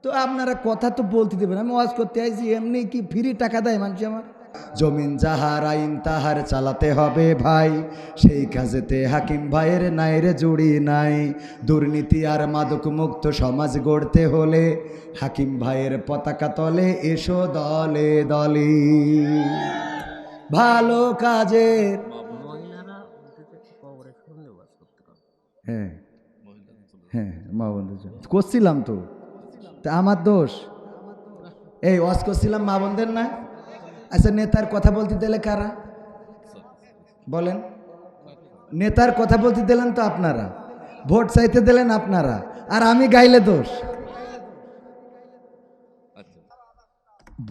তো আপনারা কথা তো বলতে দেবেন, আমি ওয়াজ করতে আইছি, এমনি কি ফ্রি টাকা দেয় মানুষ আমার? জমিন যাহার আইন তাহার চালাতে হবে ভাই, সেই কাজেতে হাকিম ভাইয়ের নাইরে জুড়ি নাই। দুর্নীতি আর মাদক মুক্ত সমাজ গড়তে হলে হাকিম ভাইয়ের পতাকা তলে এসো দলে দলে। ভালো কাজের হ্যাঁ হ্যাঁ মা বন্ধু করছিলাম তো, তা আমার দোষ? এই ওয়াজ করছিলাম মা বোনদের না? আচ্ছা, নেতার কথা বলতে দিলে কারা বলেন? নেতার কথা বলতে দিলেন তো আপনারা, ভোট চাইতে দিলেন আপনারা, আর আমি গাইলে দোষ?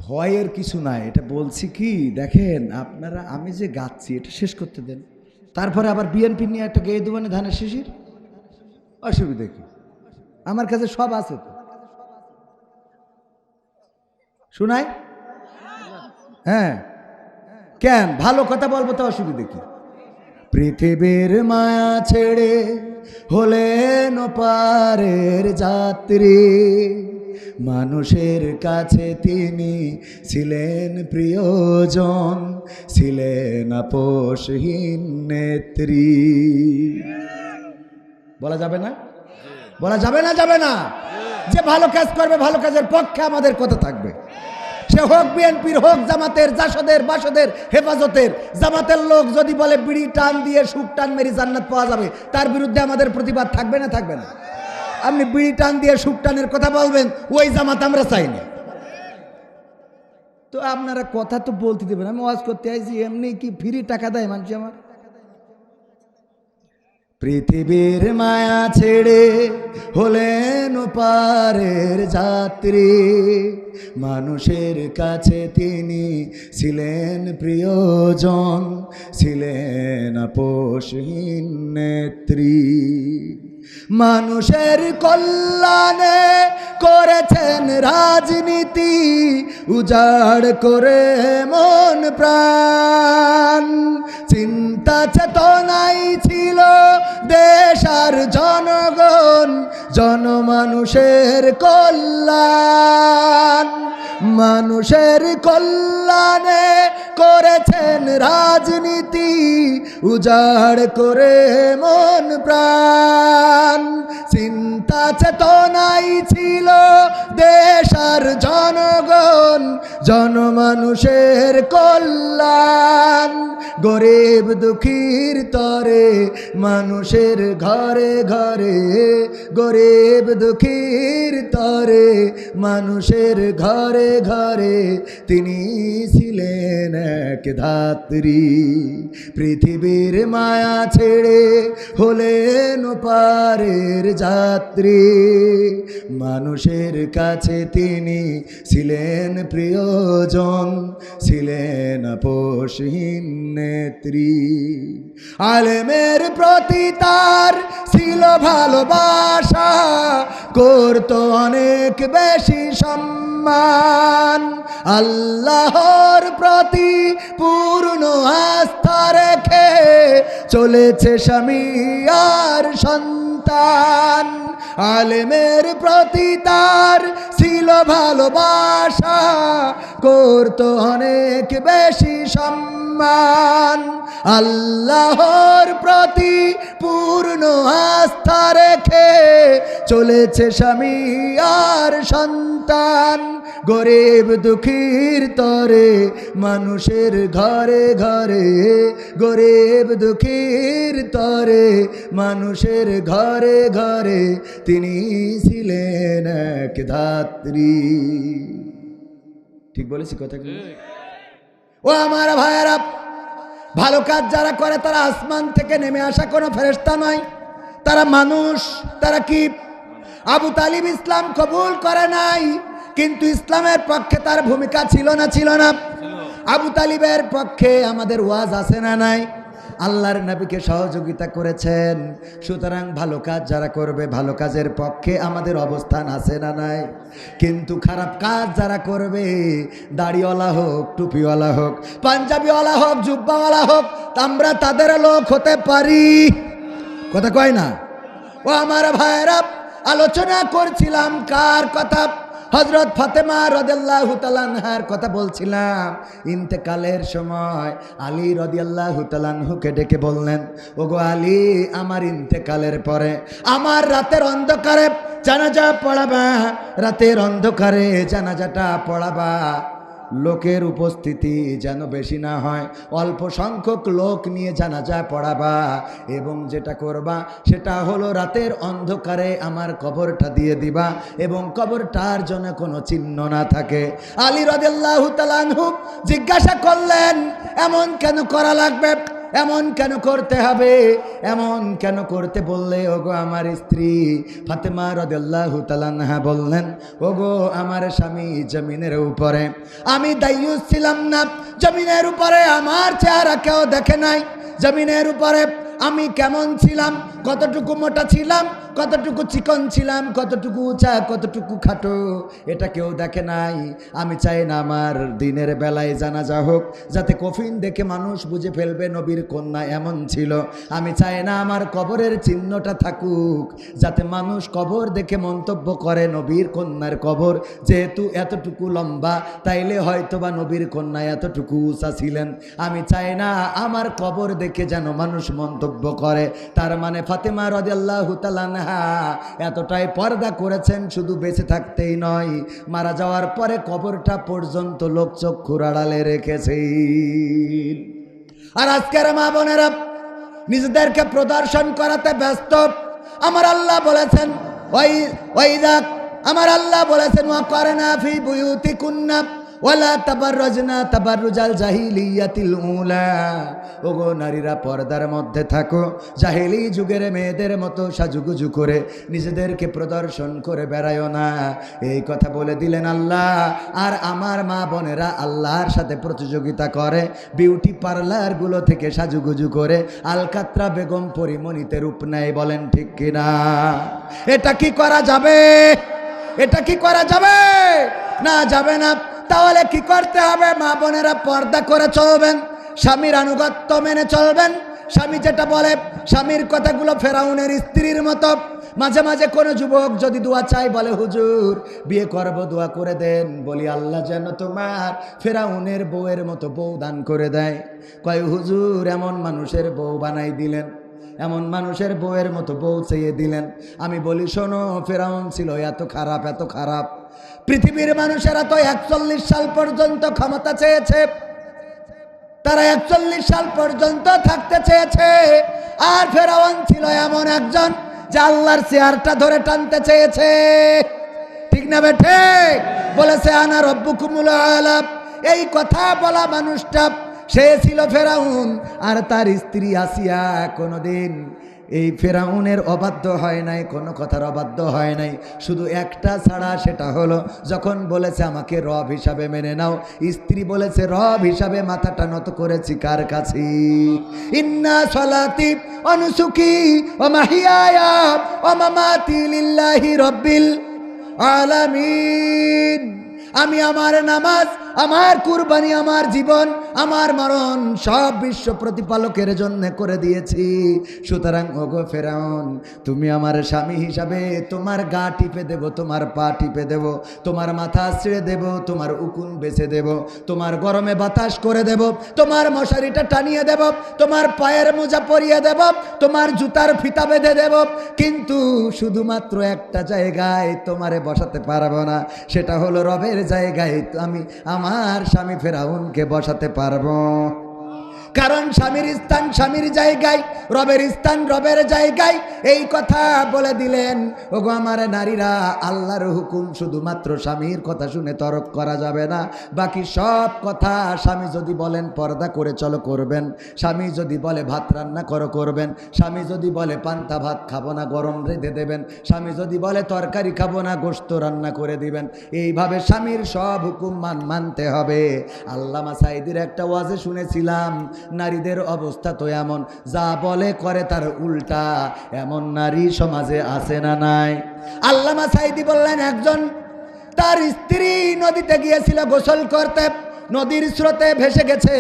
ভয়ের কিছু নাই, এটা বলছি কি দেখেন আপনারা, আমি যে গাচ্ছি এটা শেষ করতে দেন, তারপরে আবার বিএনপি নিয়ে একটা গেয়ে দেবেন ধানের শিশির, অসুবিধা কি? আমার কাছে সব আছে তো, শোনাই? হ্যাঁ কেন, ভালো কথা বলবো তো, অসুবিধা কি? পৃথিবীর মায়া ছেড়ে হলেন পারের যাত্রী, মানুষের কাছে তিনি ছিলেন প্রিয়জন, ছিলেন আপোষহীন নেত্রী। বলা যাবে না? বলা যাবে না? যাবে না? যে ভালো কাজ করবে, ভালো কাজের পক্ষে আমাদের কথা থাকবে, সে হোক বিএনপির, হোক জামাতের, জাসদের, বাসদের, হেফাজতের। জামাতের লোক যদি বলে বিড়ি টান দিয়ে সুখ টান মেরি জান্নাত পাওয়া যাবে, তার বিরুদ্ধে আমাদের প্রতিবাদ থাকবে না? থাকবে না? আপনি বিড়ি টান দিয়ে সুখ টানের কথা বলবেন, ওই জামাত আমরা চাই না। তো আপনারা কথা তো বলতে দেবেন, আমি ওয়াজ করতে আইছি, এমনি কি ফ্রি টাকা দেয় মানুষ আমার? পৃথিবীর মায়া ছেড়ে হলেন পারের যাত্রী, মানুষের কাছে তিনি ছিলেন প্রিয়জন, ছিলেন আপোষহীন নেত্রী। মানুষের কল্যাণে করেছেন রাজনীতি, উজাড় করে মন প্রাণ। চিন্তা চেতনাই ছিল দেশ আর জনগণ, জনমানুষের কল্যাণ। মানুষের কল্যাণে করেছেন রাজনীতি, উজাড় করে মন প্রাণ। চিন্তা চেতনাই ছিল দেশ আর জনগণ, জনমানুষের কল্যাণ। গরিব দুঃখীর তরে মানুষের ঘরে ঘরে, গরিব দুঃখীর তরে মানুষের ঘরে ঘরে তিনি ছিলেন এক ধাত্রী। পৃথিবীর মায়া ছেড়ে হলেন পারের যাত্রী, মানুষের কাছে তিনি ছিলেন প্রিয়জন, ছিলেন আপোষহীন নেত্রী। আলেমের প্রতি তার ছিল ভালোবাসা, করত অনেক বেশি সম্মান। আল্লাহর প্রতি পূর্ণ আস্থা রেখে চলেছে স্বামী আর সন্তান। আলেমের প্রতি তার ছিল ভালোবাসা, করত অনেক বেশি সম্মান। আল্লাহর প্রতি পূর্ণ আস্থা রেখে চলেছে স্বামী আর সন্তান। গরিব দুঃখীর তরে মানুষের ঘরে ঘরে, গরিব দুঃখীর তরে মানুষের ঘরে ঘরে তিনি ছিলেন এক ধাত্রী। ঠিক বলেছি কথা কি? ও আমার ভাইয়েরা, ভালো কাজ যারা করে তারা আসমান থেকে নেমে আসা কোনো ফেরেশতা নয়, তারা মানুষ। তারা কি? আবু তালিব ইসলাম কবুল করে নাই, কিন্তু ইসলামের পক্ষে তার ভূমিকা ছিল না? ছিল না? আবু তালিবের পক্ষে আমাদের ওয়াজ আছে না নাই? আল্লাহর নবীকে সহযোগিতা করেছেন। সুতরাং ভালো কাজ যারা করবে, ভালো কাজের পক্ষে আমাদের অবস্থান আছে না নাই? কিন্তু খারাপ কাজ যারা করবে, দাড়িওয়ালা হোক, টুপিওয়ালা হোক, পাঞ্জাবিওয়ালা হোক, জুব্বাওয়ালা হোক, আমরা তাদের লোক হতে পারি। কথা কয় না? ও আমার ভাইয়েরা, আলোচনা করছিলাম কার কথা? হযরত ফাতেমা রাদিয়াল্লাহু তাআলা আনহার কথা বলছিলাম। ইন্তেকালের সময় আলী রাদিয়াল্লাহু তাআলা আনহুকে ডেকে বললেন, ওগো আলী, আমার ইন্তেকালের পরে আমার রাতের অন্ধকারে জানাজা পড়াবা, রাতের অন্ধকারে জানাজাটা পড়াবা। লোকের উপস্থিতি যেন বেশি না হয়, অল্প সংখ্যক লোক নিয়ে জানাজা পড়াবা, এবং যেটা করবা সেটা হলো রাতের অন্ধকারে আমার কবরটা দিয়ে দিবা এবং কবরটার জন্য কোনো চিহ্ন না থাকে। আলী রাদিয়াল্লাহু তাআলা আনহু জিজ্ঞাসা করলেন, এমন কেন করা লাগবে, এমন কেন করতে হবে, এমন কেন করতে বললে? ওগো আমার স্ত্রী ফাতেমা রাদিয়াল্লাহু তাআলা আনহা বললেন, ওগো আমার স্বামী, জমিনের উপরে আমি দায়ুস ছিলাম না, জমিনের উপরে আমার চেহারা কেউ দেখে নাই, জমিনের উপরে আমি কেমন ছিলাম, কতটুকু মোটা ছিলাম, কতটুকু চিকন ছিলাম, কতটুকু উঁচা, কতটুকু খাটো, এটা কেউ দেখে নাই। আমি চাই না আমার দিনের বেলায় জানাজা হোক যাতে কফিন দেখে মানুষ বুঝে ফেলবে নবীর কন্যা এমন ছিল। আমি চাই না আমার কবরের চিহ্নটা থাকুক যাতে মানুষ কবর দেখে মন্তব্য করে নবীর কন্যার কবর যেহেতু এতটুকু লম্বা, তাইলে হয়তোবা নবীর কন্যা এতটুকু উঁচা ছিলেন। আমি চাই না আমার কবর দেখে যেন মানুষ মন্তব্য করে। তার মানে ফাতেমা রাদিয়াল্লাহু তাআলা আনহা এতটাই পর্দা করেছেন, শুধু বেঁচে থাকতেই নয়, মারা যাওয়ার পরে কবরটা পর্যন্ত লোক চক্ষুর আড়ালে রেখেছেন। আর আজকের মা বোনেরা নিজেদেরকে প্রদর্শন করাতে ব্যস্ত। আমার আল্লাহ বলেছেন, আমার আল্লাহ বলেছেন, ওয়াকারনা ফি বুয়ুতিকুন্না ওয়ালা তাবাররাজনা তাবাররুজাল জাহিলিয়াতিল উলা। ওগো নারীরা, পর্দার মধ্যে থাকো, জাহেলি যুগের মেয়েদের মতো সাজুগুজু করে নিজেদেরকে প্রদর্শন করে বেড়ায়ও না। এই কথা বলে দিলেন আল্লাহ। আর আমার মা বোনেরা আল্লাহর সাথে প্রতিযোগিতা করে বিউটি পার্লারগুলো থেকে সাজুগুজু করে আলকাত্রা বেগম পরিমণিতে রূপ নেয়। বলেন ঠিক কিনা? এটা কি করা যাবে? এটা কি করা যাবে? না, যাবে না। তাহলে কি করতে হবে? মা বোনেরা পর্দা করে চলবেন, স্বামীর আনুগত্য মেনে চলবেন। স্বামী যেটা বলে, স্বামীর কথাগুলো ফেরাউনের স্ত্রীর মতো। মাঝে মাঝে কোনো যুবক যদি দোয়া চাই, বলে হুজুর বিয়ে করব, দোয়া করে দেন। বলি আল্লাহ যেন তোমার ফেরাউনের বউয়ের মতো বউ দান করে দেয়। কয় হুজুর এমন মানুষের বউ বানাই দিলেন, এমন মানুষের বউয়ের মতো বউ চেয়ে দিলেন। আমি বলি শোনো, ফেরাউন ছিল এত খারাপ, এত খারাপ, পৃথিবীর মানুষেরা তো 41 সাল পর্যন্ত ক্ষমতা চেয়েছে, তারা 41 সাল পর্যন্ত থাকতে চেয়েছে। আর ফেরাউন ছিল এমন একজন যে আল্লাহর চেয়ারটা ধরে টানতে চেয়েছে। ঠিক না বেঠে? বলেছে আনা রব্বুকুমুল আলা। এই কথা বলা মানুষটা সে ছিল ফেরাউন। আর তার স্ত্রী আসিয়া কোনোদিন এই ফেরাউনের অবাধ্য হয় নাই, কোনো কথার অবাধ্য হয় নাই, শুধু একটা ছাড়া, সেটা হলো যখন বলেছে আমাকে রব হিসাবে মেনে নাও, স্ত্রী বলেছে রব হিসাবে মাথাটা নত করেছি কার কাছে? ইন্না সলাতি ওয়া নুসুকি ওয়া মাহিয়ায়া ওয়া মামাতি লিল্লাহি রাব্বিল আলামিন। আমি আমার নামাজ, আমার কুরবানি, আমার জীবন, আমার মরণ সব বিশ্ব প্রতিপালকের জন্য করে দিয়েছি। সুতরাং ওগো ফেরাউন, তুমি আমার স্বামী হিসাবে তোমার গা টিপে দেব, তোমার পা টিপে দেব, তোমার মাথা ছেড়ে দেব, তোমার উকুন বেছে দেব, তোমার গরমে বাতাস করে দেব, তোমার মশারিটা টানিয়ে দেব, তোমার পায়ের মোজা পরিয়ে দেব, তোমার জুতার ফিতা বেঁধে দেব। কিন্তু শুধুমাত্র একটা জায়গায় তোমারে বসাতে পারবো না, সেটা হলো রবের জায়গায়। আমি আমার স্বামী ফেরাউনকে বসাতে পারবো, কারণ স্বামীর স্থান স্বামীর জায়গায়, রবের স্থান রবের জায়গায়। এই কথা বলে দিলেন। ওগো আমার নারীরা, আল্লাহর হুকুম শুধুমাত্র স্বামীর কথা শুনে তরক করা যাবে না, বাকি সব কথা স্বামী যদি বলেন পর্দা করে চলো করবেন, স্বামী যদি বলে ভাত রান্না করো করবেন, স্বামী যদি বলে পান্তা ভাত খাবো না গরম রেঁধে দেবেন, স্বামী যদি বলে তরকারি খাবো না গোশত রান্না করে দিবেন। এইভাবে স্বামীর সব হুকুম মানতে হবে। আল্লামা সাঈদীর একটা ওয়াজে শুনেছিলাম, নারীদের অবস্থা তো এমন, যা বলে করে তার উল্টা, এমন নারী সমাজে আছে না নাই? আল্লামা সাঈদী বললেন, একজন তার স্ত্রী নদীতে গিয়েছিল গোসল করতে, নদীর স্রোতে ভেসে গেছে,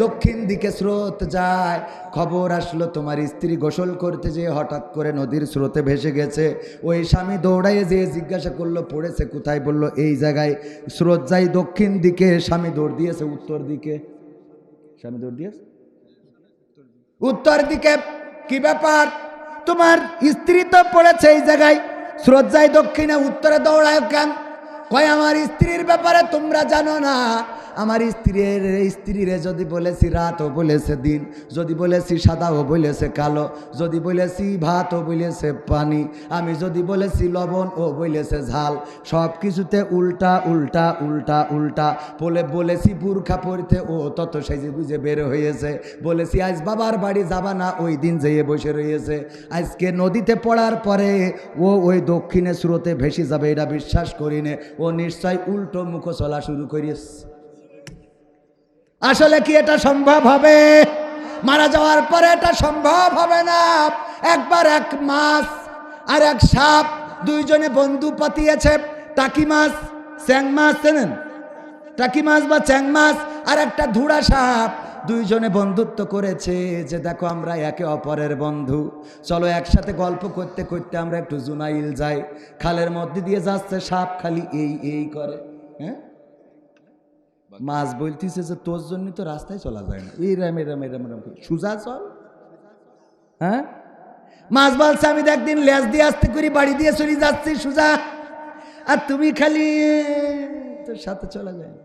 দক্ষিণ দিকে স্রোত যায়। খবর আসলো তোমার স্ত্রী গোসল করতে যেয়ে হঠাৎ করে নদীর স্রোতে ভেসে গেছে। ওই স্বামী দৌড়াইয়ে যেয়ে জিজ্ঞাসা করলো পড়েছে কোথায়, বললো এই জায়গায়। স্রোত যায় দক্ষিণ দিকে, স্বামী দৌড় দিয়েছে উত্তর দিকে। স্বামী দৌড় দিয়েছে উত্তর দিকে। কি ব্যাপার, তোমার স্ত্রী তো পড়েছে এই জায়গায়, স্রোত যায় দক্ষিণে, উত্তরে দৌড়ায় কেন? কয় আমার স্ত্রীর ব্যাপারে তোমরা জানো না। আমার স্ত্রীরে যদি বলেছি রাত ও বলেছে দিন, যদি বলেছি সাদা ও বলেছে কালো, যদি বলেছি ভাত ও বলেছে পানি, আমি যদি বলেছি লবণ ও বলেছে ঝাল, সব কিছুতে উল্টা উল্টা উল্টা উল্টা। বলেছি বুরখা পরতে, ও তত সেজে বুঝে বের হয়েছে। বলেছি আজ বাবার বাড়ি যাবা না, ওই দিন যেয়ে বসে রয়েছে। আজকে নদীতে পড়ার পরে ও ওই দক্ষিণে স্রোতে ভেসে যাবে এটা বিশ্বাস করি নে, ও নিশ্চয় উল্টো মুখ চলা শুরু করিয়েছে। আসলে কি এটা সম্ভব হবে? মারা যাওয়ার পরে এটা সম্ভব হবে না। একবার এক মাছ আর এক সাপ দুইজনে বন্ধু পাতিয়েছে। টাকি মাছ, চ্যাং মাছ চেনেন? টাকি মাছ বা চ্যাং মাছ আর একটা ধুড়া সাপ দুইজনে বন্ধুত্ব করেছে যে দেখো আমরা একে অপরের বন্ধু, চলো একসাথে গল্প করতে করতে আমরা একটু জুনাইল যাই। খালের মধ্যে দিয়ে যাচ্ছে, সাপ খালি এই এই করে। হ্যাঁ, মাছ বলতেছে যে তোর জন্য তো রাস্তায় চলা যায় না, এই রাম এরাম এরাম এরাম সুজা চল। হ্যাঁ, মাছ বলছে আমি তো একদিন লেজ দিয়ে আসতে করি বাড়ি দিয়ে চলে যাচ্ছি সুজা, আর তুমি খালি তোর সাথে চলা যায় না।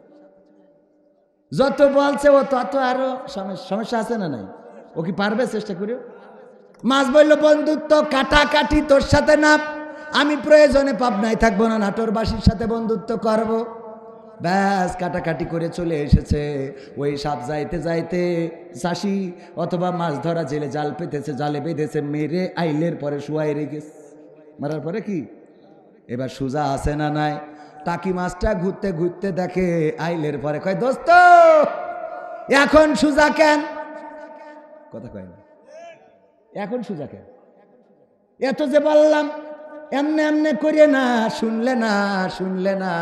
যত বলছে ও তত আরো সমস্যা আছে না নাই? ও কি পারবে? চেষ্টা করিও। মাছ বলল বন্ধুত্ব কাটাকাটি তোর সাথে না, আমি প্রয়োজনে পাবনায় থাকবো না, নাটোরবাসীর সাথে বন্ধুত্ব করব। ব্যাস কাটাকাটি করে চলে এসেছে। ওই সাপ যাইতে যাইতে চাষি অথবা মাছ ধরা জেলে জাল পেতেছে, জালে বেঁধেছে, মেরে আইলের পরে শুয়াই রেখেছে। মারার পরে কি এবার সুজা আছে না নাই? টাকি মাছটা ঘুরতে ঘুরতে দেখে আইলের পরে, কয় দোস্ত এখন সুজা কেন? কথা কয় না, এখন সুজা কেন? এত যে বললাম এমনে এমনে করে না, শুনলে না শুনলে না,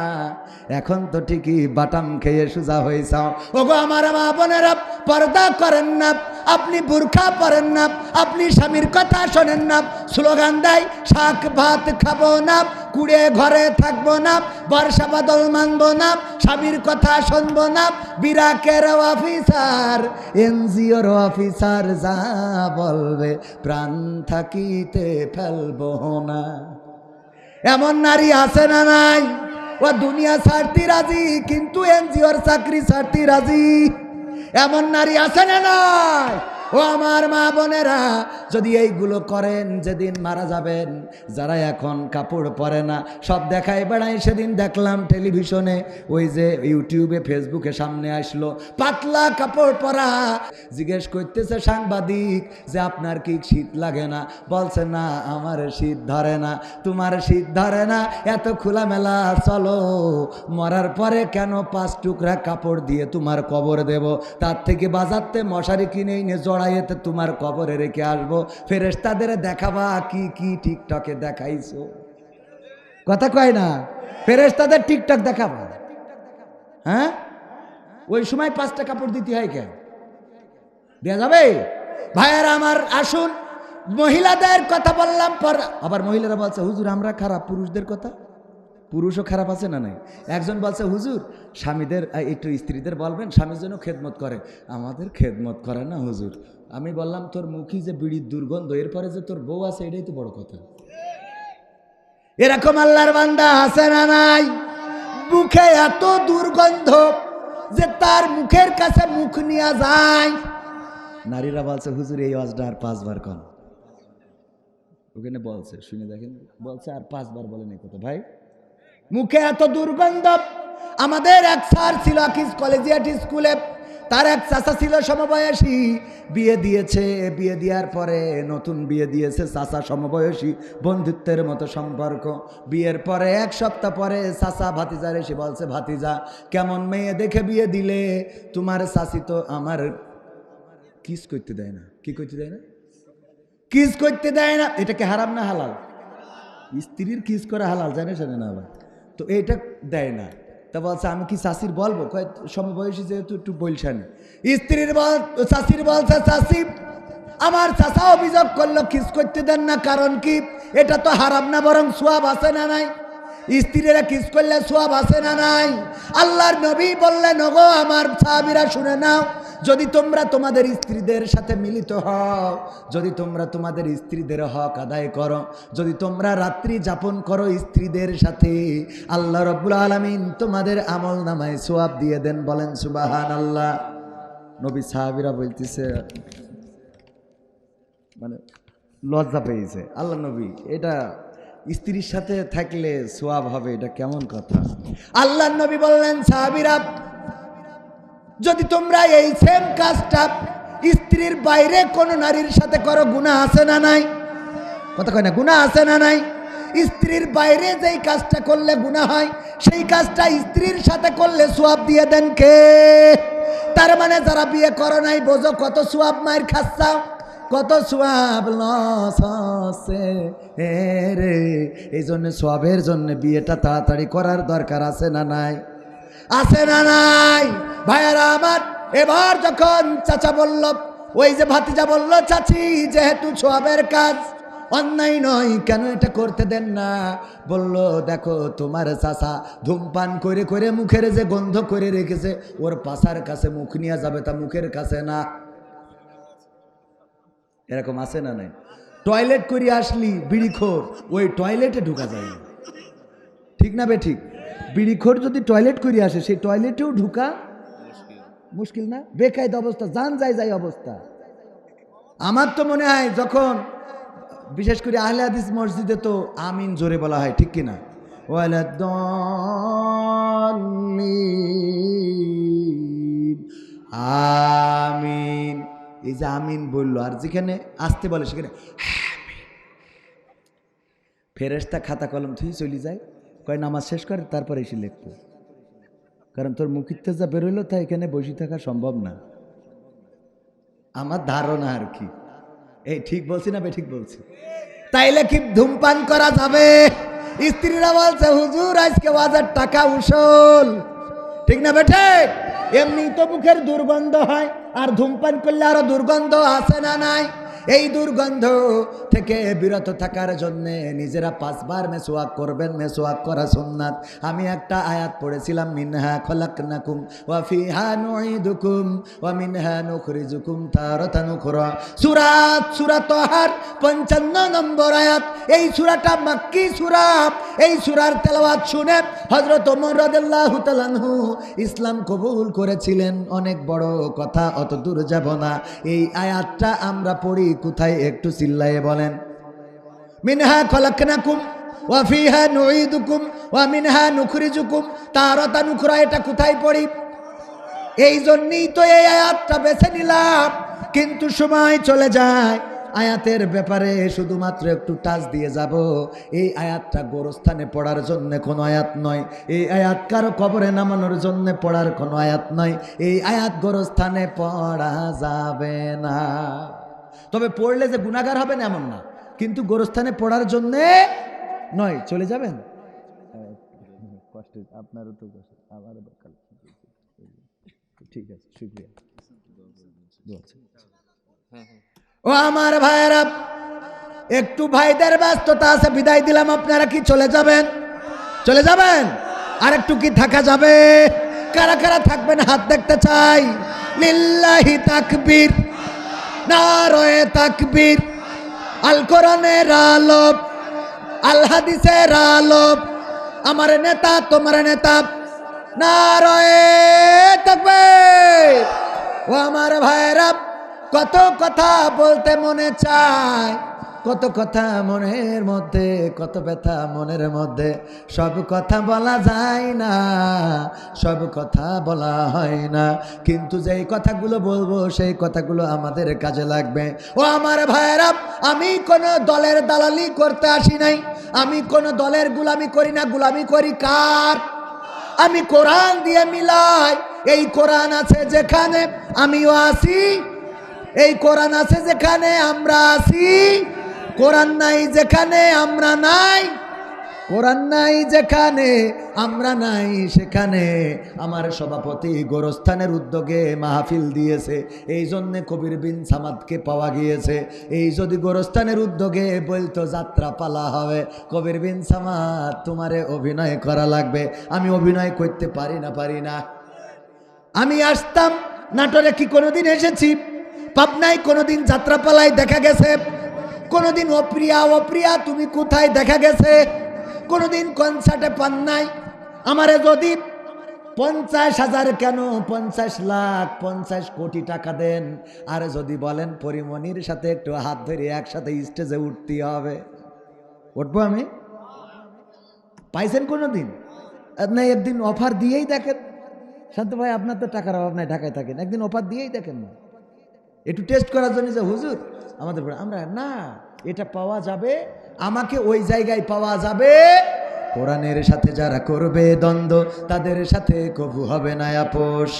এখন তো ঠিকই বাটাম খেয়ে সুজা হয়েছ। ওগো আমার মা বোনেরা, পর্দা করেন না, আপনি বুরখা পরেন না, আপনি স্বামীর কথা শোনেন না, স্লোগান দেয় শাক ভাত খাবো না, কুড়ে ঘরে থাকবো না, বর্ষা বাদল মানবো না, স্বামীর কথা শুনবো না, বিরাকের অফিসার এনজিওর অফিসার যা বলবে প্রাণ থাকিতে ফেলবো না। এমন নারী আছে না নাই? ও দুনিয়া ছাড়তে রাজি কিন্তু এনজিওর চাকরি ছাড়তে রাজি। এমন নারী আছে না নাই? ও আমার মা বোনেরা, যদি এইগুলো করেন যেদিন মারা যাবেন, যারা এখন কাপড় পরে না সব দেখায় বেড়ায়, সেদিন দেখলাম টেলিভিশনে, ওই যে ইউটিউবে ফেসবুকে সামনে আসলো পাতলা কাপড় পরা। জিজ্ঞেস করতেছে সাংবাদিক যে আপনার কি শীত লাগে না? বলছে না আমার শীত ধরে না। তোমার শীত ধরে না, এত খোলামেলা চলো, মরার পরে কেন 5 টুকরা কাপড় দিয়ে তোমার কবর দেব? তার থেকে বাজারতে মশারি কিনে এনে জড়াইতে তোমার কবরে রেখে আসবো, ফেরেশতাদের দেখাবা কি কি টিকটকে দেখাইছো। কথা কয় না? ফেরেশতাদের টিকটক দেখাবা। হ্যাঁ, ওই সময় 5টা কাপড় দিতে হয় কেন? দেয়া যাবে? ভাইয়েরা আমার আসুন, মহিলাদের কথা বললাম পর, আবার মহিলারা বলছে হুজুর আমরা খারাপ, পুরুষদের কথা? পুরুষও খারাপ আছে না নাই? একজন বলছে হুজুর স্বামীদের একটু স্ত্রীদের বলবেন স্বামীর জন্য খেদমত করে। আমাদের খেদমত করে না হুজুর। আমি বললাম তোর মুখে যে বিড়ির দুর্গন্ধ, এরপরে যে তোর বউ আছে এটাই তো বড় কথা। এরকম আল্লাহর বান্দা আছে না নাই? মুখে এত দুর্গন্ধ যে তার মুখের কাছে মুখ নিয়ে যায়। নারীরা বলছে হুজুর এই ওয়াজটা আর 5 বার কন। ওখানে বলছে শুনে দেখেন, বলছে আর 5 বার বলেন এই কথা। ভাই মুখে এত দুর্গন্ধ। আমাদের এক স্যার ছিল আকিজ কলেজিয়েট স্কুলে, তার এক চাচা ছিল সমবয়সী, বিয়ে দিয়েছে, বিয়ে দেওয়ার পরে নতুন বিয়ে দিয়েছে চাচা সমবয়সী, বন্ধুত্বের মতো সম্পর্ক। বিয়ের পরে 1 সপ্তাহ পরে চাচা ভাতিজার এসে বলছে ভাতিজা কেমন মেয়ে দেখে বিয়ে দিলে? তোমার চাচি তো আমার কিস করতে দেয় না। কি করতে দেয় না? কিস করতে দেয় না। এটাকে হারাম না হালাল? স্ত্রীর কিস করা হালাল, জানে না আবার তো এটা দেয় না। তা বলছে আমি কি চাষির বলবো, কয় সমবয়সী যেহেতু একটু বলছেন। স্ত্রীর চাষির বলছে চাষি আমার চাচা অভিযোগ করলো কিস করতে দেন না, কারণ কি এটা তো হারাম না বরং সোয়াব আছে না নাই? স্ত্রীরা কিস করলে সোয়াব আছে না নাই? আল্লাহর নবী বললেন ওগো আমার সাহাবীরা শুনে নাও, যদি তোমরা তোমাদের স্ত্রীদের সাথে মিলিত হও, যদি তোমরা তোমাদের স্ত্রীদের হক আদায় করো, যদি তোমরা রাত্রি যাপন করো স্ত্রীদের সাথে, আল্লাহ রাব্বুল আলামিন তোমাদের আমল নামায় সোয়াব দিয়ে দেন। বলেন সুবহানাল্লাহ। নবী সাহাবীরা বলতেছে মানে লজ্জা পেয়েছে, আল্লাহ নবী এটা স্ত্রীর সাথে থাকলে সোয়াব হবে, এটা কেমন কথা? আল্লাহ নবী বললেন সাহাবীরা যদি তোমরা এই সেম কাজটা স্ত্রীর বাইরে কোনো নারীর সাথে করো গুনাহ আছে না নাই? কথা কয় না, গুনাহ আছে না নাই? স্ত্রীর বাইরে যেই কাজটা করলে গুনাহ হয় সেই কাজটা স্ত্রীর সাথে করলে সোয়াব দিয়ে দেন কে? তার মানে যারা বিয়ে করো নাই বোঝো কত সোয়াব মায়ের খাচ্ছাও, কত সোয়াব লস হচ্ছে রে। এই জন্য সোয়াবের জন্য বিয়েটা তাড়াতাড়ি করার দরকার আছে না নাই? আছে না নাই? ভাইয়ারা আমার, এবার যখন চাচা বলল, ওই যে ভাতিজা বলল চাচি যেহেতু সোয়াবের কাজ অন্যায় নয় কেন এটা করতে দেন না? বলল দেখো তোমার চাচা ধূমপান করে করে মুখের যে গন্ধ করে রেখেছে ওর পাশার কাছে মুখ নিয়ে যাবে, তা মুখের কাছে না। এরকম আছে না নাই? টয়লেট করে আসলি বিড়িখোর ওই টয়লেটে ঢুকা যায়, ঠিক না বে ঠিক? বিড়িখোর যদি টয়লেট করে আসে সেই টয়লেটেও ঢুকা মুশকিল না? বেকায়দা অবস্থা, জান যায় অবস্থা। আমার তো মনে হয় যখন বিশেষ করে আহলে হাদিস মসজিদে তো আমিন জোরে বলা হয়, ঠিক কিনা? আমিন, এই যে আমিন বললো, আর যেখানে আসতে বলে সেখানে ফেরেশতা খাতা কলম থুই চলে যায়, কয় নামাজ শেষ করে তারপরে এসে লিখবো, কারণ তোর মুখিতে যা বেরোইলো তা এখানে বসে থাকা সম্ভব না। আমার ধারণা আর কি, এই ঠিক বলছি না বে ঠিক বলছি? তাইলে কি ধূমপান করা যাবে? স্ত্রীরা বলছে হুজুর আজকে 1000 টাকা উসুল, ঠিক না বেঠে? এমনি তো মুখের দুর্গন্ধ হয়, আর ধূমপান করলে আরো দুর্গন্ধ আছে না নাই? এই দুর্গন্ধ থেকে বিরত থাকার জন্য নিজেরা 5 বার মেসওয়াক করবেন, মেসওয়াক করা সুন্নাত। আমি একটা আয়াত পড়েছিলাম, মিনহা খলাকনাকুম ওয়া ফিহা নুঈদুকুম ওয়া মিনহা নুখরিজুকুম তারাতান উখরা। সূরা তাহার 55 নম্বর আয়াত। এই সূরাটা মক্কি সূরা। এই সূরার তেলাওয়াত শুনে হযরত ওমর রাদিয়াল্লাহু তাআলা আনহু ইসলাম কবুল করেছিলেন। অনেক বড় কথা, অত দূর যাব না। এই আয়াতটা আমরা পড়ি কোথায় একটু চিল্লায়ে বলেন? মিনহা খলাকনাকুম ওয়া ফিহা নুঈদুকুম ওয়া মিনহা নুখরিজুকুম তারাতান উখরা। এটা কোথায় পড়ি? এই জন্যই তো এই আয়াতটা বেছে নিলাম, কিন্তু সময় চলে যায়। আয়াতের ব্যাপারে শুধুমাত্র একটু টাচ দিয়ে যাব। এই আয়াতটা গোরস্থানে পড়ার জন্য কোনো আয়াত নয়, এই আয়াত কারো কবরে নামানোর জন্য পড়ার কোনো আয়াত নয়। এই আয়াত গোরস্থানে পড়া যাবে না, তবে পড়লে যে গুনাহগার হবেন এমন না, কিন্তু গোরস্থানে পড়ার জন্য নয়। চলে যাবেন? কষ্ট আপনারও তো কষ্ট, আমারও দরকার। ঠিক আছে, শুকরিয়া। ও আমার ভাইয়েরা, একটু ভাইদের ব্যস্ততা আছে, বিদায় দিলাম। আপনারা কি চলে যাবেন? চলে যাবেন? আর একটু কি থাকা যাবে? কারা কারা থাকবেন হাত দেখতে চাই। লিল্লাহি তাকবীর, নারায়ে তাকবীর। আল কোরআনের আলো, আল হাদিসের আলো, আমার নেতা তোমার নেতা, নারায়ে তাকবীর। ও আমার ভাইয়েরা, কত কথা বলতে মনে চায়, কত কথা মনের মধ্যে, কত ব্যথা মনের মধ্যে। সব কথা বলা যায় না, সব কথা বলা হয় না, কিন্তু যেই কথাগুলো বলবো সেই কথাগুলো আমাদের কাজে লাগবে। ও আমার ভাইয়েরা, আমি কোনো দলের দালালি করতে আসি নাই, আমি কোনো দলের গুলামি করি না। গুলামি করি কার? আমি কোরআন দিয়ে মিলাই। এই কোরআন আছে যেখানে আমিও আছি, এই কোরআন আছে যেখানে আমরা আছি, কোরআন নাই যেখানে আমরা নাই। কোরআন নাই যেখানে, আমরা নাই সেখানে। আমার সভাপতি গোরস্থানের উদ্যোগে মাহফিল দিয়েছে, এই জন্যে কবির বিন সামাদকে পাওয়া গিয়েছে। এই যদি গোরস্থানের উদ্যোগে বলতো যাত্রা পালা হবে, কবির বিন সামাদ তোমারে অভিনয় করা লাগবে। আমি অভিনয় করতে পারি না। আমি আসতাম নাটোরে, কি কোনোদিন এসেছি? পাবনায় কোনোদিন যাত্রাপালায় দেখা গেছে? কোনোদিন অপ্রিয়া তুমি কোথায় দেখা গেছে? কোনোদিন কনসার্টে পান নাই? আমারে যদি 50,000 কেন 50 লাখ 50 কোটি টাকা দেন, আর যদি বলেন পরিমণির সাথে একটু হাত ধরে একসাথে স্টেজে উঠতে হবে, উঠবো আমি? পাইছেন কোনোদিন? না, একদিন অফার দিয়েই দেখেন। শান্ত ভাই, আপনার তো টাকার অভাব নাই, ঢাকায় থাকেন, একদিন অফার দিয়েই দেখেন না, একটু টেস্ট করার জন্য যে হুজুর আমাদের আমরা না, এটা পাওয়া যাবে, আমাকে ওই জায়গায় পাওয়া যাবে। কোরআনের সাথে যারা করবে দ্বন্দ্ব, তাদের সাথে কবু হবে না আপোষ।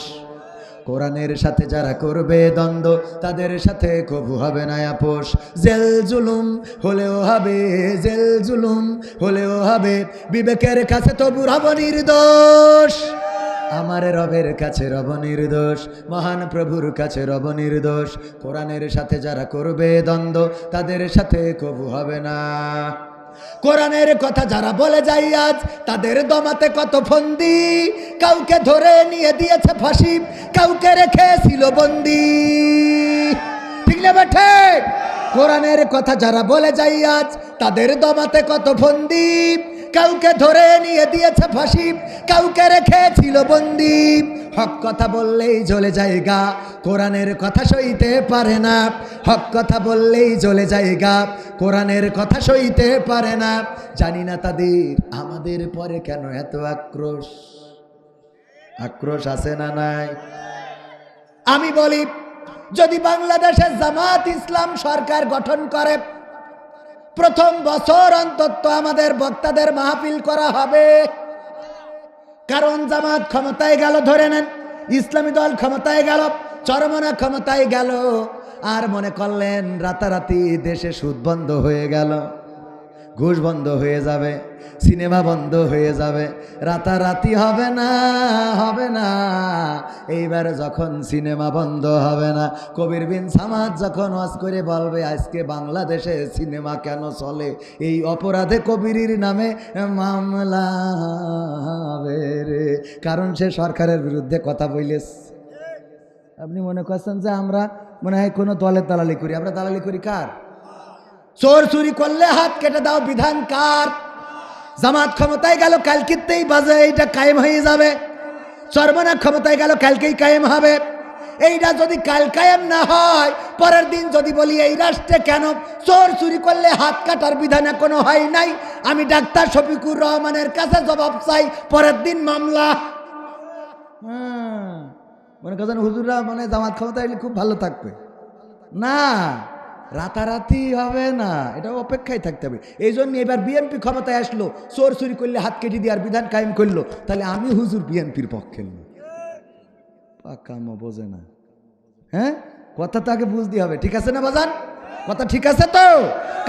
কোরআনের সাথে যারা করবে দ্বন্দ্ব, তাদের সাথে কবু হবে না আপোষ। জেল জুলুম হলেও হবে, জেল জুলুম হলেও হবে, বিবেকের কাছে তবু রব নির্দোষ। আমার রবের কাছে রব নির্দোষ, মহান প্রভুর কাছে রব নির্দোষ। কোরআনের সাথে যারা করবে দ্বন্দ্ব, তাদের সাথে কবু হবে না। কোরআনের কথা যারা বলে যায় আজ, তাদের দমাতে কত ফন্দি। কাউকে ধরে নিয়ে দিয়েছে ফাঁসি, কাউকে রেখেছিল বন্দি। ঠিক না বেঠে? কোরআনের কথা যারা বলে যায় আজ, তাদের দমাতে কত ফন্দি। কাউকে ধরে নিয়ে দিয়েছে ফাঁসি, কাউকে রেখেছিল বন্দি। হক কথা বললেই জ্বলে যায় গা, কোরআনের কথা সইতে পারে না। হক কথা বললেই জ্বলে যায় গা, কোরআনের কথা সইতে পারে না। জানি না তাদের আমাদের পরে কেন এত আক্রোশ। আক্রোশ আছে না নাই? আমি বলি, যদি বাংলাদেশে জামাত ইসলাম সরকার গঠন করে, প্রথম বছর অন্তত আমাদের বক্তাদের মাহফিল করা হবে। কারণ জামাত ক্ষমতায় গেল, ধরে নেন ইসলামী দল ক্ষমতায় গেল, চরমনা ক্ষমতায় গেল, আর মনে করলেন রাতারাতি দেশে সুদ বন্ধ হয়ে গেল, ঘুষ বন্ধ হয়ে যাবে, সিনেমা বন্ধ হয়ে যাবে। রাতারাতি হবে না, হবে না। এইবার যখন সিনেমা বন্ধ হবে না, কবির বিন সামাদ যখন ওয়াজ করে বলবে আজকে বাংলাদেশে সিনেমা কেন চলে, এই অপরাধে কবিরের নামে মামলা হবে রে। কারণ সে সরকারের বিরুদ্ধে কথা বলেছে। আপনি মনে করছেন যে আমরা মনে হয় কোনো দলের দালালি করি? আমরা দালালি করি কার? চোর চুরি করলে হাত কেটে দাও বিধান কার? জামাত ক্ষমতায় গেল, কালকেতেই বাজে এইটা কায়েম হয়ে যাবে। চরমনা ক্ষমতায় গেল, কালকেই কায়েম হবে। এইটা যদি কাল কায়েম না হয়, পরের দিন যদি বলি এই রাষ্ট্রে কেন চোর চুরি করলে হাত কাটার বিধান এখনো হয় নাই, আমি ডাক্তার শফিকুর রহমানের কাছে জবাব চাই, পরের দিন মামলা। মনে করছেন হুজুররা মানে জামাত ক্ষমতায় এলে খুব ভালো থাকবে? না, রাতারাতি হবে না, এটা অপেক্ষায় থাকতে হবে। এই জন্য এবার বিএনপি ক্ষমতায় আসলো, চোর চুরি করলে হাত কেটে দিয়ে আর বিধান কায়েম করলো, তাহলে আমি হুজুর বিএনপির পক্ষে। পাকামো বোঝে না, হ্যাঁ? কথা তো আগে বুঝতে হবে, ঠিক আছে না বাজান? কথা ঠিক আছে তো?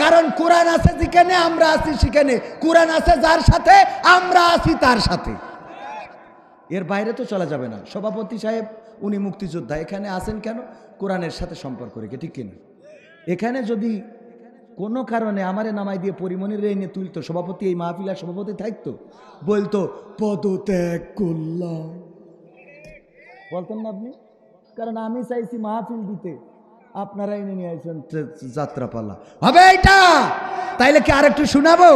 কারণ কোরআন আছে যেখানে, আমরা আছি সেখানে। কোরআন আছে যার সাথে, আমরা আছি তার সাথে। এর বাইরে তো চলা যাবে না। সভাপতি সাহেব উনি মুক্তিযোদ্ধা, এখানে আছেন কেন? কোরআনের সাথে সম্পর্ক রেখে, ঠিক কিনা? এখানে যদি কোনো কারণে আমারে নামাই দিয়ে পরিমণির এনে তুলতো, সভাপতি এই মাহফিলার সভাপতি থাকতো, বলতো পদত্যাগ করলাম, বলতেন না আপনি? কারণ আমি চাইছি মাহফিল দিতে, আপনারা এনে নিয়ে আসেন যাত্রাপালা হবে এইটা। তাইলে কি আর একটু শোনাবো?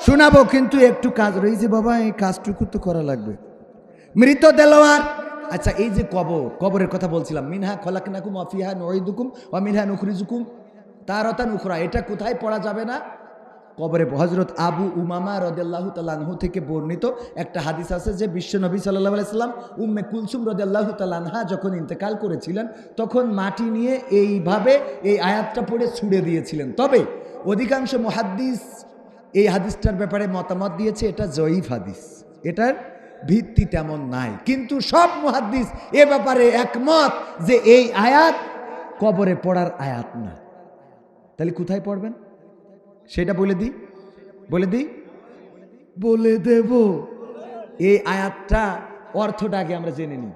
শোনাবো, কিন্তু একটু কাজ রয়েছে বাবা, এই কাজটুকু তো করা লাগবে। মৃত দেলোয়ার, আচ্ছা এই যে কবরের কথা বলছিলাম, মিনহা খলাকনাকুম ওয়া ফিহা নুঈদুকুম ওয়া মিনহা নুখরিজুকুম তারাতান উখরা, এটা কোথায় পড়া যাবে না? কবরে। হযরত আবু উমামা রাদিয়াল্লাহু তাআলা আনহু থেকে বর্ণিত একটা হাদিস আছে যে বিশ্ব নবী সাল্লাল্লাহু আলাইহি সাল্লাম উম্মে কুলসুম রাদিয়াল্লাহু তাআলা আনহা যখন ইন্তেকাল করেছিলেন, তখন মাটি নিয়ে এইভাবে এই আয়াতটা পড়ে ছুঁড়ে দিয়েছিলেন। তবে অধিকাংশ মুহাদ্দিস এই হাদিসটার ব্যাপারে মতামত দিয়েছে এটা জয়ীফ হাদিস, এটার ভিত্তি তেমন নাই। কিন্তু সব মুহাদ্দিস এ ব্যাপারে একমত যে এই আয়াত কবরে পড়ার আয়াত না। তাহলে কোথায় পড়বেন সেটা বলে দিই। বলে দেব। এই আয়াতটা অর্থটা আগে আমরা জেনে নিই।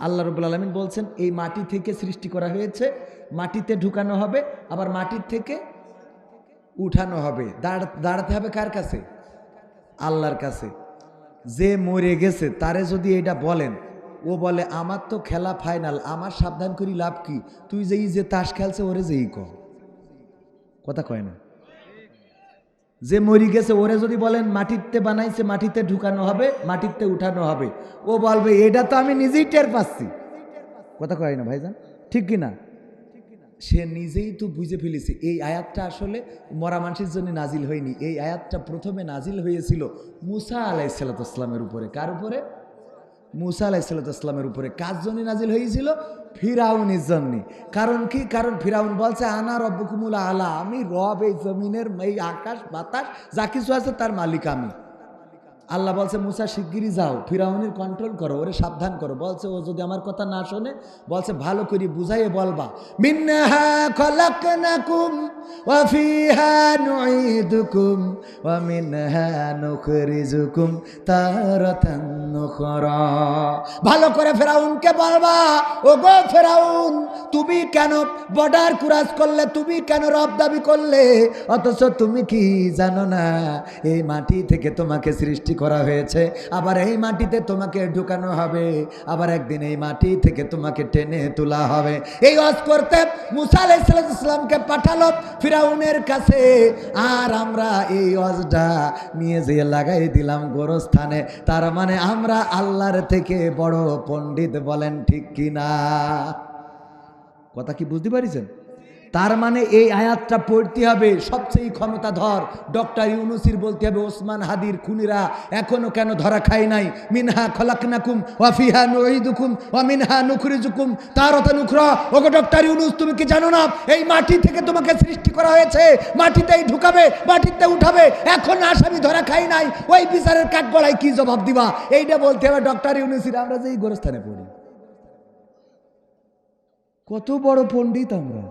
আল্লাহ রাব্বুল আলামিন বলছেন এই মাটি থেকে সৃষ্টি করা হয়েছে, মাটিতে ঢুকানো হবে, আবার মাটির থেকে উঠানো হবে। দাঁড়াতে হবে কার কাছে? আল্লাহর কাছে। যে মরে গেছে তারে যদি এটা বলেন, ও বলে আমার তো খেলা ফাইনাল, আমার সাবধান করি লাভ কি? তুই যে তাস খেলছে ওরে যেই কর, কথা কয় না। যে মরি গেছে ওরে যদি বলেন মাটিতে বানাইছে, মাটিতে ঢুকানো হবে, মাটিতে উঠানো হবে, ও বলবে এটা তো আমি নিজেই টের পাচ্ছি, কথা কয় না ভাইজান, ঠিক কিনা? সে নিজেই তো বুঝে ফেলেছে এই আয়াতটা আসলে মরা মানুষের জন্য নাজিল হয়নি। এই আয়াতটা প্রথমে নাজিল হয়েছিল মুসা আলাইহিসসালামের উপরে। কার উপরে? মুসা আলাইহিসসালামের উপরে। কার জন্য নাজিল হয়েছিল? ফিরাউনের জন্য। কারণ কি? কারণ ফিরাউন বলছে আনা রব্বুকুমুল আলা, আমি রব, এই জমিনের, এই আকাশ বাতাস যা কিছু আছে তার মালিক আমি। আল্লাহ বলছে মুসা শিগগিরই যাও, ফিরাউনের কন্ট্রোল করো, ওরে সাবধান করো। বলছে ও যদি আমার কথা না শোনে, বলছে ভালো করে বুঝাইয়ে বলবা মিনহা খলাকনাকুম ওয়া ফিহা নুঈদুকুম ওয়া মিনহা নুখরিজুকুম তারাতান নুখরা। ভালো করে ফিরাউনকে বলবা, ও গো ফিরাউন, তুমি কেন বর্ডার ক্রস করলে? তুমি কেন রব দাবি করলে? অথচ তুমি কি জানো না এই মাটি থেকে তোমাকে সৃষ্টি করা হয়েছে, আবার এই মাটিতে তোমাকে ঢুকানো হবে, আবার একদিন এই মাটি থেকে তোমাকে টেনে তোলা হবে। এই ওয়াজ করতে মুসা আলাইহিস সালামকে পাঠালো ফিরাউনের কাছে, আর আমরা এই ওয়াজটা নিয়ে যেয়ে লাগাই দিলাম গোরস্থানে। তার মানে আমরা আল্লাহর থেকে বড় পণ্ডিত, বলেন ঠিক কিনা? কথা কি বুঝতে পারিছেন? তার মানে এই আয়াতটা পড়তে হবে সবচেয়ে ক্ষমতাধর ডক্টর ইউনূসীর, বলতে হবে ওসমান হাদির খুনিরা এখনো কেন ধরা খায় নাই। মিনহা খলাকনাকুম ওয়া ফিহা নুঈদুকুম ওয়া মিনহা নুখরিজুকুম তারাতান উখরা। ওগো ডক্টর ইউনূস, তুমি কি জানো না এই মাটি থেকে তোমাকে সৃষ্টি করা হয়েছে, মাটিতেই ঢুকাবে, মাটিতে উঠাবে, এখন আসামি ধরা খায় নাই, ওই বিচারের কাঠগড়ায় কি জবাব দিবা? এইটা বলতে হবে ডক্টর ইউনূসীর। আমরা যে এই গোরস্থানে পড়ি, কত বড় পণ্ডিত আমরা,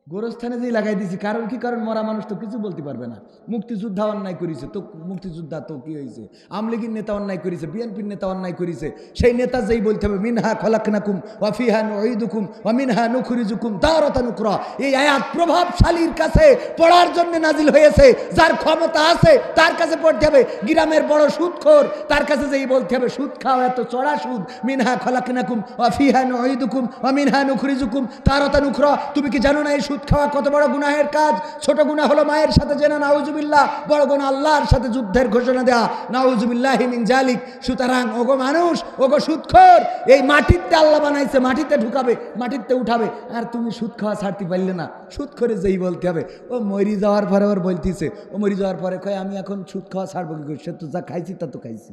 গোরস্থানে যেই লাগাই দিছি। কারণ কি? কারণ মরা মানুষ তো কিছু বলতে পারবে না। মুক্তিযোদ্ধা অন্যায় করেছে তো, মুক্তিযোদ্ধা তো কি হয়েছে? আওয়ামী লীগের নেতা অন্যায় করেছে, বিএনপির নেতা অন্যায় করেছে, সেই নেতা যেই বলতে হবে মিনহা খলাকনাকুম ওয়া ফিহা নুঈদুকুম ওয়া মিনহা নুখরিজুকুম তারাতান উখরা। এই আয়াত প্রভাবশালীর কাছে পড়ার জন্য নাজিল হয়েছে, যার ক্ষমতা আছে তার কাছে পড়তে হবে। গ্রামের বড় সুদখোর, তার কাছে যেই বলতে হবে সুদ খাও, এত চড়া সুদ। মিনহা খলাকনাকুম ওয়া ফিহা নুঈদুকুম ওয়া মিনহা নুখরিজুকুম তারাতান উখরা। তুমি কি জানো না এই সুদ খাওয়া কত বড় গুনাহের কাজ? ছোট গুনাহ হলো মায়ের সাথে জেনা, নাউজুবিল্লাহ। বড় গুনাহ আল্লাহর সাথে যুদ্ধের ঘোষণা দেয়া, নাউজুবিল্লাহি মিন জালিক। সুতরাং ওগো মানুষ, ওগো সুদখোর, এই মাটিতে আল্লাহ বানাইছে, মাটিতে ঢুকাবে, মাটিতে উঠাবে, আর তুমি সুদ খাওয়া ছাড়তে পারলে না। সুদখোরে যেই বলতে হবে, ও মরি যাওয়ার পরে ওর বলতেছে, ও মরি যাওয়ার পরে কয় আমি এখন সুদ খাওয়া ছাড়বো কি করে? সে তো যা খাইছি তা তো খাইছি।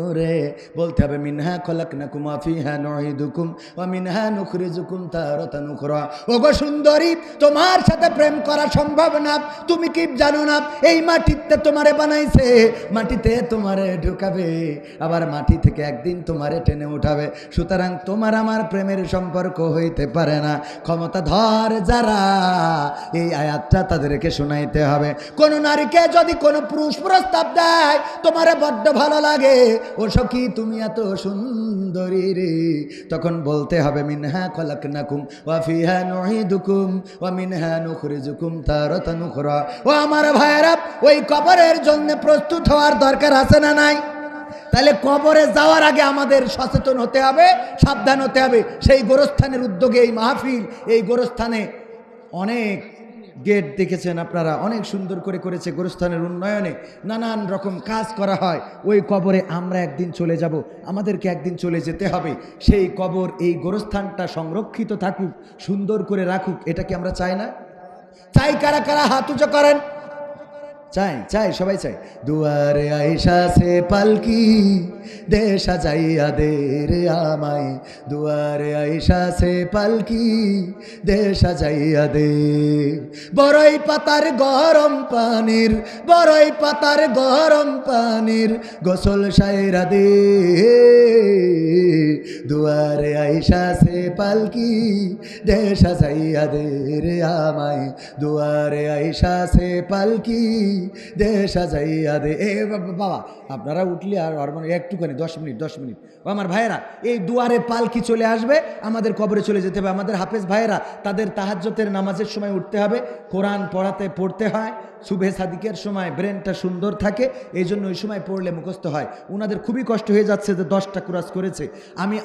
ওরে বলতে হবে মিনহা খলাকনাকুম ওয়া ফিহা নুঈদুকুম ওয়া মিনহা নুখরিজুকুম তারাতান উখরা। ওগো সুন্দরী, তোমার সাথে প্রেম করা সম্ভব না। তুমি কি জানো না এই মাটিতে তোমারে বানাইছে, মাটিতে তোমারে ঢুকাবে, আবার মাটি থেকে একদিন তোমারে টেনে উঠাবে। সুতরাং তোমার আমার প্রেমের সম্পর্ক হইতে পারে না। ক্ষমতাধর যারা, এই আয়াতটা তাদেরকে শোনাইতে হবে। কোন নারীকে যদি কোনো পুরুষ প্রস্তাব দেয়, তোমারে বড্ড ভালো লাগে, ও সখী তুমি এত সুন্দরী রে, তখন বলতে হবে মিনহা খলাকনাকুম ওয়া ফিহা নুঈদুকুম ওয়া মিনহা নুখরিজুকুম তারাতান উখরা। ও আমার ভাইয়েরা, ওই কবরের জন্য প্রস্তুত হওয়ার দরকার আছে না নাই? তাহলে কবরে যাওয়ার আগে আমাদের সচেতন হতে হবে, সাবধান হতে হবে। সেই গোরস্থানের উদ্যোগে এই মাহফিল, এই গোরস্থানে অনেক গেট দেখেছেন আপনারা, অনেক সুন্দর করে করেছে। গোরস্থানের উন্নয়নে নানান রকম কাজ করা হয়। ওই কবরে আমরা একদিন চলে যাব, আমাদেরকে একদিন চলে যেতে হবে। সেই কবর, এই গোরস্থানটা সংরক্ষিত থাকুক, সুন্দর করে রাখুক, এটা কি আমরা চাই না? চাই কারা কারা? হাত উঁচু করেন। চাই চাই সবাই চাই। দুয়ারে আইসা সে পালকি দে সাজাইয়া দে রে আমায়, দুয়ারে আইসা সে পালকি দে সাজাইয়া দে। বড়ই পাতার গরম পানির, বড়ই পাতার গরম পানির গোসল সাইরা দে, দুয়ারে আইসা সে পালকি দে সাজাইয়া দে রে আমায়, দুয়ারে আইসা সে পালকি দে সাজাইয়া দে। এ বাবা আপনারা উঠলে আর মানে একটুখানি 10 মিনিট 10 মিনিট। ও আমার ভাইয়েরা, এই দুয়ারে পালকি চলে আসবে, আমাদের কবরে চলে যেতে হবে। আমাদের হাফেজ ভাইয়েরা তাদের তাহাজ্জুদের নামাজের সময় উঠতে হবে, কোরআন পড়তে হয়, সুবহে সাদিকের সময় ব্রেনটা সুন্দর থাকে, এই জন্য ওই সময় পড়লে মুখস্থ হয়। ওনাদের খুবই কষ্ট হয়ে যাচ্ছে যে 10টা কুরাস করেছে। আমি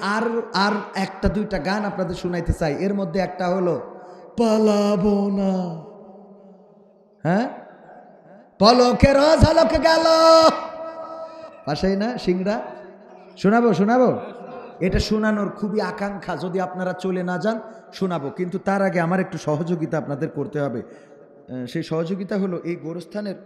আর একটা দুইটা গান আপনাদের শোনাইতে চাই। এর মধ্যে একটা হলো পালাবো না, হ্যাঁ পলকের ঝলক গেল, পাশেই না সিংড়া, শোনাবো। এটা শোনানোর খুবই আকাঙ্ক্ষা, যদি আপনারা চলে না যান শোনাবো, কিন্তু তার আগে আমার একটু সহযোগিতা আপনাদের করতে হবে। সেই সহযোগিতা হলো এই গোরস্থানের